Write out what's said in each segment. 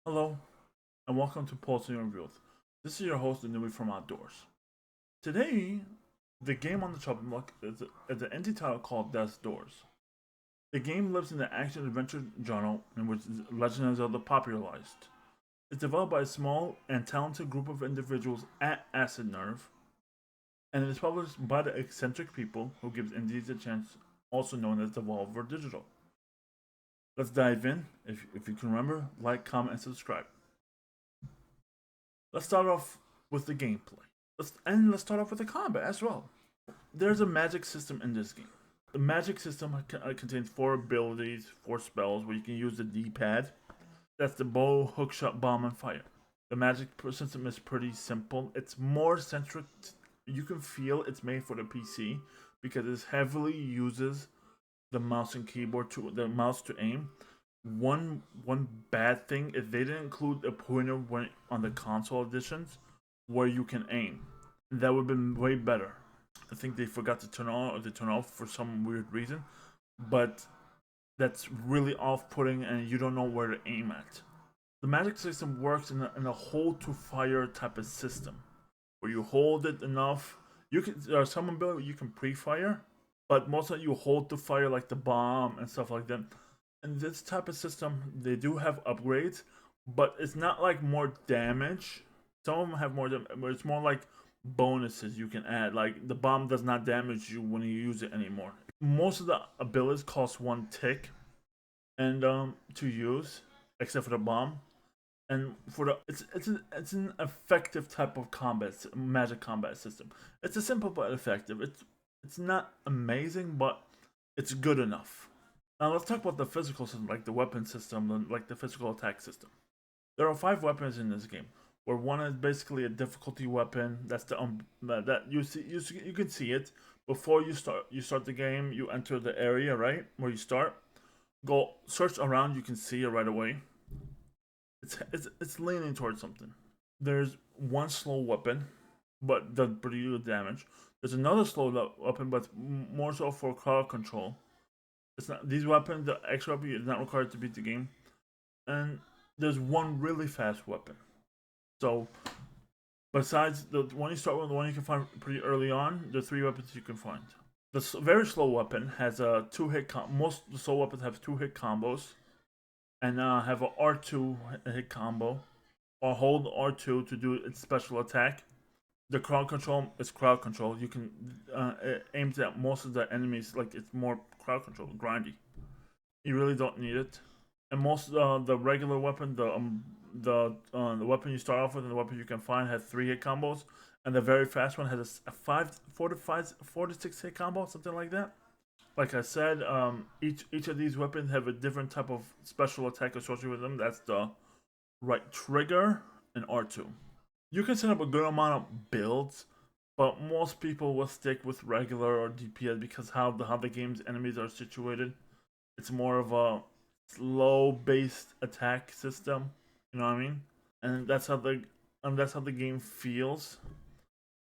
Hello, and welcome to Pulsing Revealed. This is your host, the newbie from Outdoors. Today, the game on the chopping block is an indie title called Death's Doors. The game lives in the action-adventure genre in which Legend of Zelda popularized. It's developed by a small and talented group of individuals at Acid Nerve, and it is published by the eccentric people who gives indies a chance, also known as Devolver Digital. Let's dive in. If you can remember, like, comment, and subscribe. Let's start off with the gameplay. Let's start off with the combat as well. There's a magic system in this game. The magic system contains 4 abilities, 4 spells where you can use the D-pad. That's the bow, hookshot, bomb, and fire. The magic system is pretty simple. It's more centric. You can feel it's made for the PC because it heavily uses the mouse and keyboard the mouse to aim. One bad thing is they didn't include a pointer on the console editions where you can aim. That would have been way better. I think they forgot to turn on or they turn off for some weird reason, but that's really off-putting and you don't know where to aim at. The magic system works in a hold to fire type of system where you hold it enough. There are some ability you can pre-fire, but most of it you hold to fire like the bomb and stuff like that. And this type of system, they do have upgrades, but it's not like more damage. Some of them have more damage, but it's more like bonuses you can add. Like the bomb does not damage you when you use it anymore. Most of the abilities cost 1 tick and to use, except for the bomb. And for the it's an effective type of magic combat system. It's a simple but effective. It's not amazing, but it's good enough. Now let's talk about the physical system, like the weapon system, like the physical attack system. There are 5 weapons in this game, where one is basically a difficulty weapon. That's the that you see you can see it before you start the game. You enter the area right where you start. Go search around. You can see it right away. It's leaning towards something. There's one slow weapon, but does pretty good damage. There's another slow weapon, but more so for crowd control. It's not these weapons. The extra weapon is not required to beat the game, and there's one really fast weapon. So, besides the one you start with, the one you can find pretty early on, the 3 weapons you can find. The very slow weapon has a 2-hit. Most of the slow weapons have 2-hit combos, and have a R2 hit combo, or hold R2 to do its special attack. The crowd control is crowd control. You can it aims at most of the enemies. Like it's more crowd control, grindy. You really don't need it. And most the regular weapon, the weapon you start off with and the weapon you can find has 3-hit combos, and the very fast one has a 4 to 6 hit combo, something like that. Like I said, each of these weapons have a different type of special attack associated with them. That's the right trigger and R2. You can set up a good amount of builds, but most people will stick with regular or DPS because how the game's enemies are situated. It's more of a slow based attack system. You know what I mean? And that's how the game feels,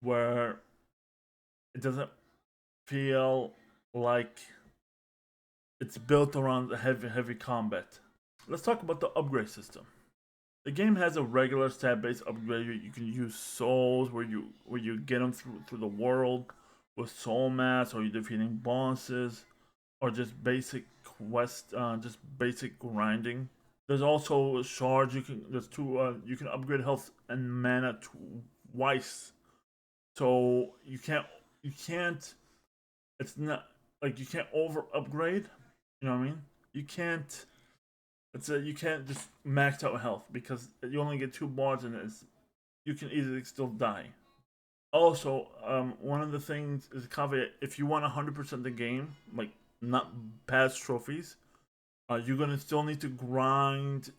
where it doesn't feel like it's built around the heavy combat. Let's talk about the upgrade system. The game has a regular stat-based upgrade. You can use souls where you get them through the world with soul mass, or you're defeating bosses, or just basic quest, just basic grinding. There's also shards. You can upgrade health and mana twice. So you can't. It's not like you can't over upgrade. You know what I mean? You can't. You can't just max out health because you only get 2 bars and you can easily still die. Also, one of the things is a caveat: if you want 100% the game, like not past trophies, you're gonna still need to grind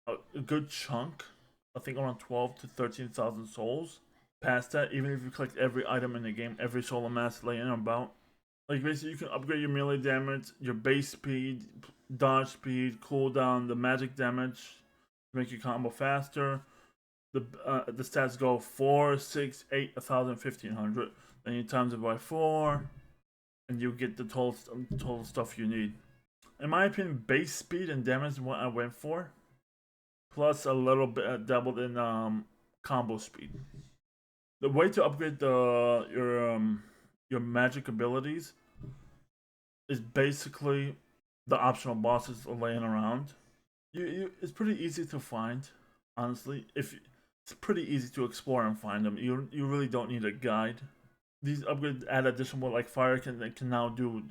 a good chunk. I think around 12 to 13,000 souls. Past that, even if you collect every item in the game, every soul mass laying about, like basically you can upgrade your melee damage, your base speed, dodge speed, cooldown, the magic damage to make your combo faster. The stats go 4, 6, 8, 1,000, 1,500. Then you times it by 4, and you get the total stuff you need. In my opinion, base speed and damage is what I went for. plus a little bit doubled in combo speed. The way to upgrade your magic abilities is basically the optional bosses laying around. It's pretty easy to find, honestly. If it's pretty easy to explore and find them, you really don't need a guide. These upgrades add additional, like fire can now do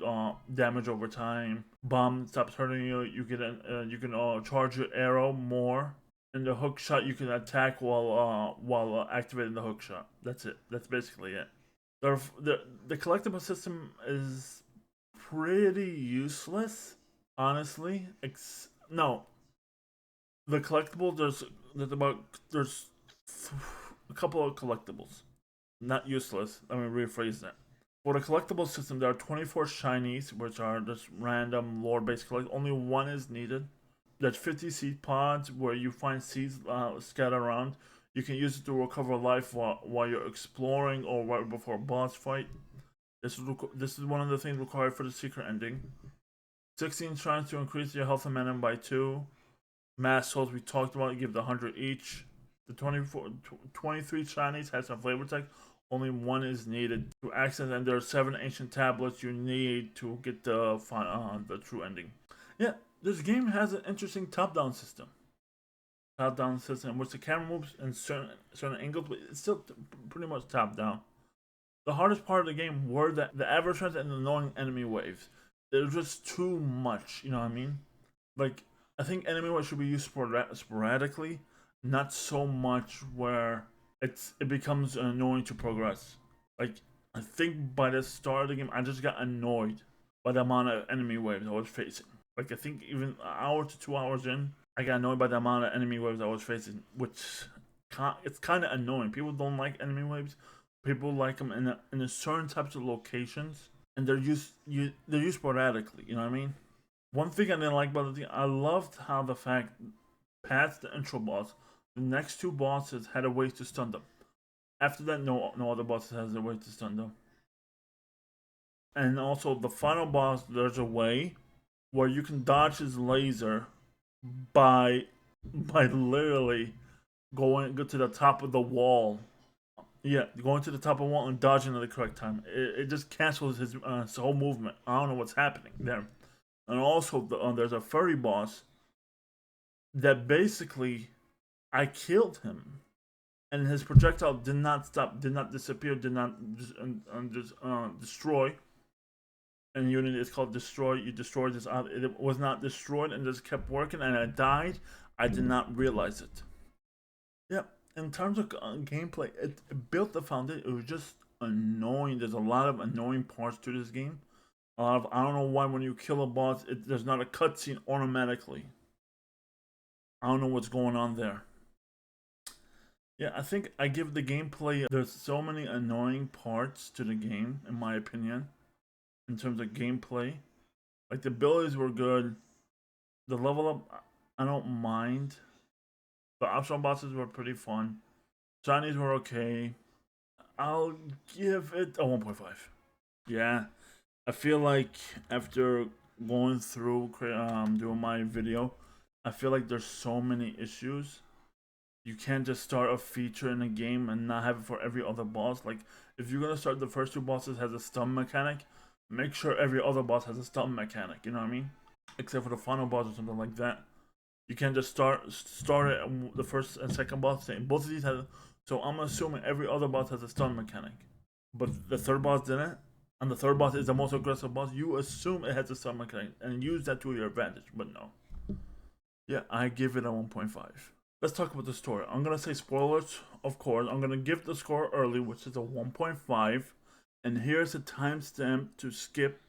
damage over time. Bomb stops hurting you. You can charge your arrow more. In the hook shot, you can attack while activating the hook shot. That's it. That's basically it. The collectible system is pretty useless, honestly. No, the collectible there's a couple of collectibles, not useless. Let me rephrase that. For the collectible system, there are 24 shinies, which are just random lore-based collect. Only one is needed. There's 50 seed pods where you find seeds scattered around. You can use it to recover life while you're exploring or right before a boss fight. This is one of the things required for the secret ending. 16 shrines to increase your health and mana by 2. Mass souls we talked about, give the 100 each. The 23 shinies has some flavor text. Only one is needed to access, and there are 7 ancient tablets you need to get the true ending. Yeah, this game has an interesting top-down system. Top-down system in which the camera moves in certain angles, but it's still pretty much top-down. The hardest part of the game were the adversaries and the annoying enemy waves. They're just too much, you know what I mean? Like, I think enemy waves should be used sporadically, not so much where it becomes annoying to progress. Like, I think by the start of the game, I just got annoyed by the amount of enemy waves I was facing. Like, I think even an hour to 2 hours in, I got annoyed by the amount of enemy waves I was facing, which it's kind of annoying. People don't like enemy waves. People like them in a certain types of locations, and they're used sporadically. You know what I mean? One thing I didn't like about the thing, I loved how the fact past the intro boss, the next 2 bosses had a way to stun them. After that, no other bosses has a way to stun them. And also the final boss, there's a way where you can dodge his laser by literally go to the top of the wall. Yeah, going to the top of the wall and dodging at the correct time. It just cancels his whole movement. I don't know what's happening there. And also, there's a furry boss that basically I killed him, and his projectile did not stop, did not disappear, did not destroy. And Unity it's called destroy. You destroyed this. It was not destroyed and just kept working, and I died. I did not realize it. Yep. In terms of gameplay, it built the foundation. It was just annoying. There's a lot of annoying parts to this game. I don't know why when you kill a boss, there's not a cutscene automatically. I don't know what's going on there. Yeah, I think I give the gameplay. There's so many annoying parts to the game, in my opinion, in terms of gameplay. Like the abilities were good. The level up, I don't mind. The optional bosses were pretty fun. Shinies were okay. I'll give it a 1.5. Yeah, I feel like after going through doing my video, I feel like there's so many issues. You can't just start a feature in a game and not have it for every other boss. Like if you're gonna start the first 2 bosses has a stun mechanic, make sure every other boss has a stun mechanic. You know what I mean? Except for the final boss or something like that. You can't just start it the first and second boss. Both of these have. So I'm assuming every other boss has a stun mechanic, but the third boss didn't. And the third boss is the most aggressive boss. You assume it has a stun mechanic and use that to your advantage, but no. Yeah, I give it a 1.5. Let's talk about the story. I'm gonna say spoilers, of course. I'm gonna give the score early, which is a 1.5, and here's a timestamp to skip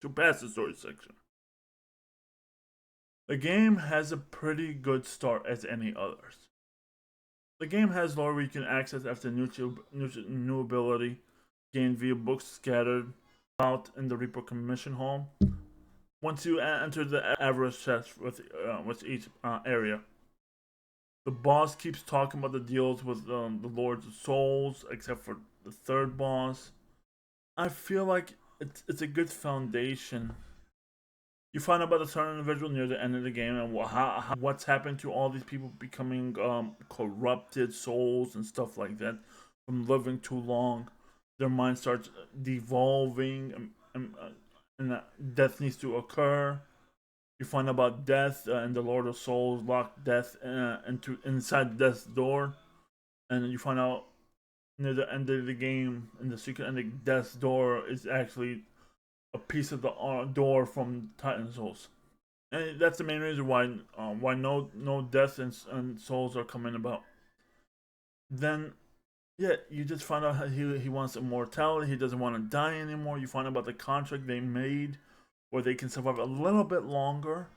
to pass the story section. The game has a pretty good start as any others. The game has lore where you can access after new ability gained via books scattered out in the Reaper Commission Hall. Once you enter the average chest with each area. The boss keeps talking about the deals with the Lords of Souls, except for the third boss. I feel like it's a good foundation You find out about a certain individual near the end of the game and what's happened to all these people becoming corrupted souls and stuff like that from living too long. Their mind starts devolving, and death needs to occur. You find out about death, and the Lord of Souls locked death into inside death's door, and then you find out near the end of the game, in the secret ending, death's door is actually a piece of the door from Titan Souls, and that's the main reason why no deaths and souls are coming about. Then yeah, you just find out how he wants immortality. He doesn't want to die anymore. You find out about the contract they made, where they can survive a little bit longer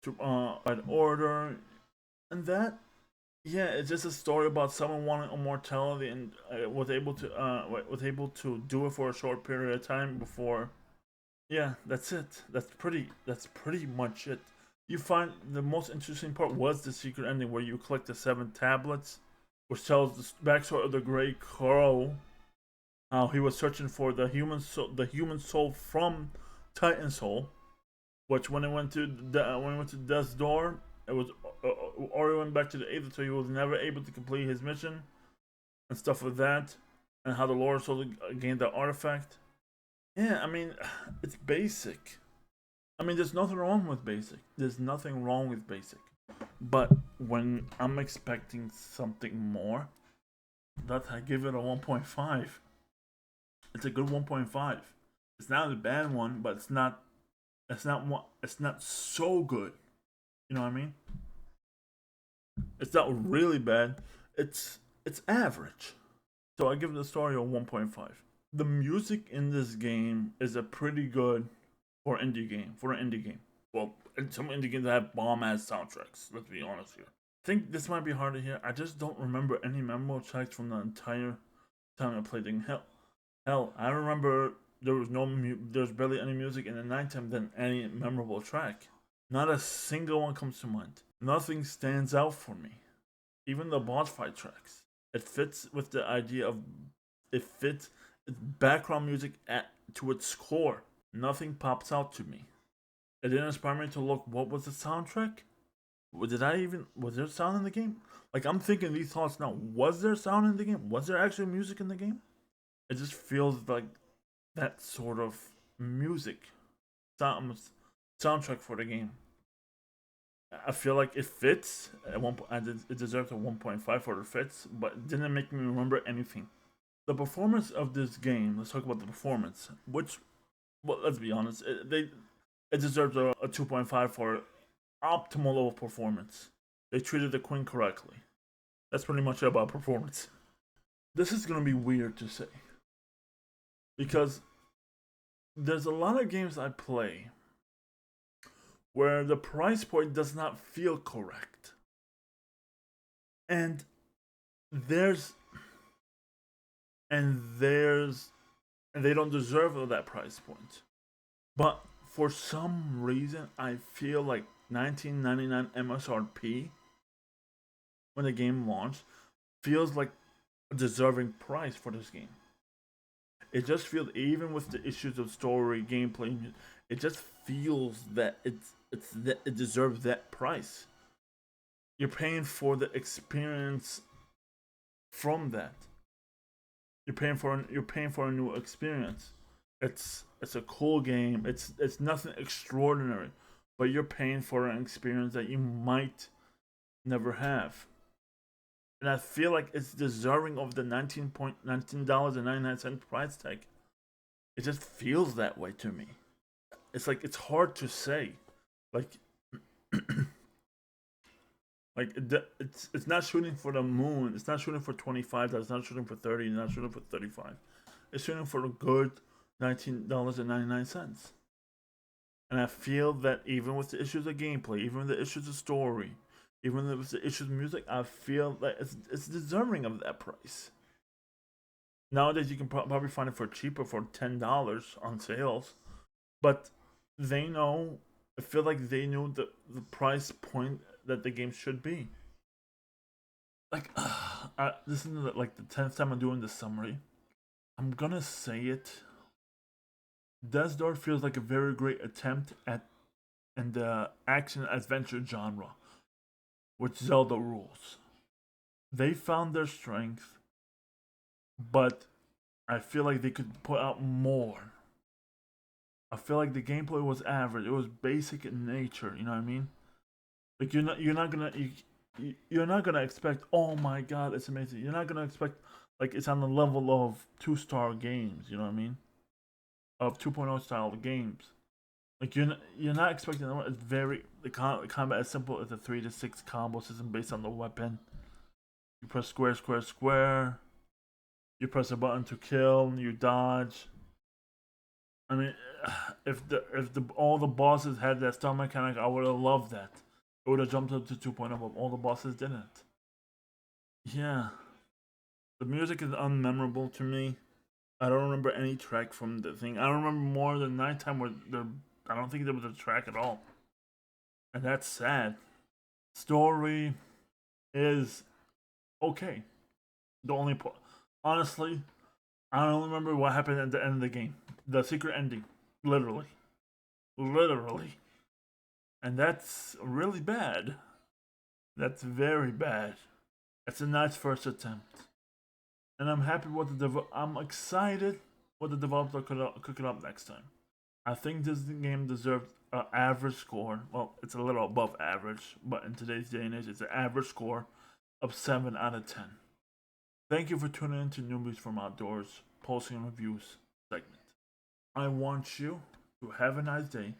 to by order, and that yeah, it's just a story about someone wanting immortality and was able to do it for a short period of time before. Yeah, that's it. That's pretty much it. You find the most interesting part was the secret ending where you collect the 7 tablets, which tells the backstory of the Grey Crow, how he was searching for the human soul from Titan Soul, which when he went to Death's door, it was Ori went back to the Aether, so he was never able to complete his mission and stuff like that, and how the Lord Soul gained that artifact. Yeah, I mean, it's basic. I mean, there's nothing wrong with basic. There's nothing wrong with basic. But when I'm expecting something more, that I give it a 1.5. It's a good 1.5. It's not a bad one, but it's not. It's not so good. You know what I mean? It's not really bad. It's average. So I give the story a 1.5. The music in this game is a pretty good for an indie game. Well, some indie games that have bomb ass soundtracks. Let's be honest here. I think this might be hard to hear. I just don't remember any memorable tracks from the entire time I played in Hell, I remember there's barely any music in the nighttime than any memorable track. Not a single one comes to mind. Nothing stands out for me. Even the boss fight tracks. It fits with the idea of it fits its background music to its core. Nothing pops out to me. It didn't inspire me to look. What was the soundtrack? Was there sound in the game? Like I'm thinking these thoughts now. Was there sound in the game? Was there actually music in the game? It just feels like that sort of music soundtrack for the game. I feel like it fits. It deserves a 1.5 for the fits, but it didn't make me remember anything. The performance of this game. Let's talk about the performance. Well, let's be honest. It deserves a 2.5 for optimal level performance. They treated the queen correctly. That's pretty much it about performance. This is gonna be weird to say because there's a lot of games I play where the price point does not feel correct. And there's and there's and they don't deserve that price point. But for some reason I feel like 1999 MSRP when the game launched feels like a deserving price for this game. It just feels, even with the issues of story, gameplay, it just feels that it deserves that price. You're paying for the experience from that. You're paying for a new experience. It's a cool game. It's nothing extraordinary, but you're paying for an experience that you might never have. And I feel like it's deserving of the $19.99 price tag. It just feels that way to me. It's like it's hard to say, like, like it's not shooting for the moon. It's not shooting for $25. It's not shooting for 30. It's not shooting for 35. It's shooting for a good $19.99. And I feel that even with the issues of gameplay, even with the issues of story, even with the issues of music, I feel that it's deserving of that price. Nowadays, you can probably find it for cheaper for $10 on sales, but they know. I feel like they knew the price point that the game should be. Like, this is like the 10th time I'm doing this summary. I'm gonna say it. Death's Door feels like a very great attempt at in the action adventure genre with Zelda rules. They found their strength, but I feel like they could put out more. I feel like the gameplay was average. It was basic in nature. You know what I mean? Like you're not gonna expect. Oh my god, it's amazing. You're not gonna expect like it's on the level of 2-star games. You know what I mean? Of 2.0 style games. Like you're not expecting that. It's very the combat is simple. It's a 3 to 6 combo system based on the weapon. You press square, square, square. You press a button to kill. You dodge. I mean, if the all the bosses had that stun mechanic, I would have loved that. It would have jumped up to 2.0, but all the bosses didn't. Yeah, the music is unmemorable to me. I don't remember any track from the thing. I don't remember more than nighttime where there. I don't think there was a track at all, and that's sad. Story is okay. The only honestly, I don't remember what happened at the end of the game. The secret ending, literally, literally, and that's really bad. That's very bad. It's a nice first attempt, and I'm happy what I'm excited what the developer could cook it up next time. I think this game deserved an average score. Well, it's a little above average, but in today's day and age, it's an average score of 7 out of 10. Thank you for tuning in to Newbies from Outdoors Posting Reviews segment. I want you to have a nice day,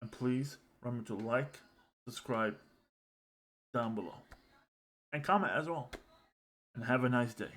and please remember to like, subscribe down below, and comment as well. And have a nice day.